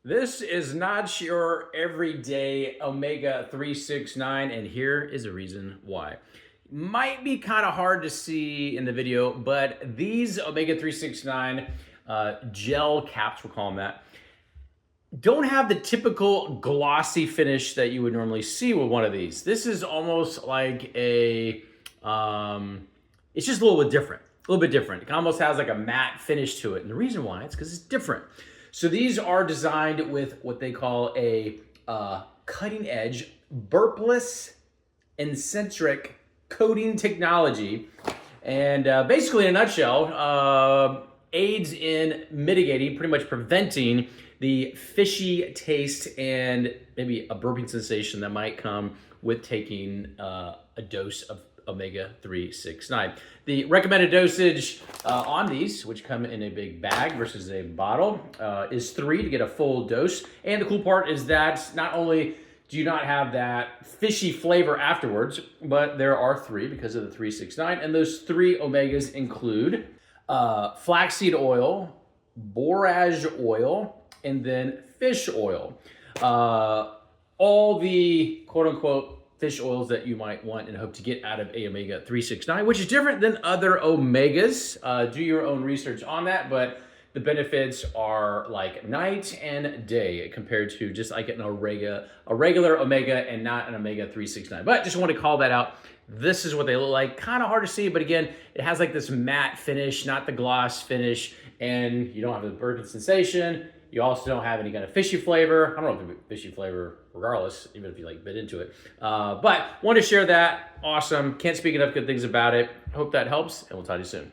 This is not your everyday omega 369, and here is a reason why. Might be kind of hard to see in the video, but these omega 369 gel caps, we'll call them that, don't have the typical glossy finish that you would normally see with one of these. This is almost like it's just a little bit different. A little bit different. It almost has like a matte finish to it. And the reason why is because it's different. So these are designed with what they call a cutting edge, burpless, eccentric coating technology. And basically, in a nutshell, aids in mitigating, pretty much preventing the fishy taste and maybe a burping sensation that might come with taking a dose of omega 369. The recommended dosage on these, which come in a big bag versus a bottle, is 3 to get a full dose. And the cool part is that not only do you not have that fishy flavor afterwards, but there are 3 because of the 369. And those 3 omegas include flaxseed oil, borage oil, and then fish oil. All the quote unquote fish oils that you might want and hope to get out of a omega 369, which is different than other omegas. Do your own research on that, but the benefits are like night and day compared to just like a regular omega and not an omega 369. But just want to call that out. This is what they look like. Kind of hard to see, but again, it has like this matte finish, not the gloss finish, and you don't have the burping sensation. You also don't have any kind of fishy flavor. I don't know if it's fishy flavor regardless, even if you like bit into it. But want to share that. Awesome. Can't speak enough good things about it. Hope that helps, and we'll talk to you soon.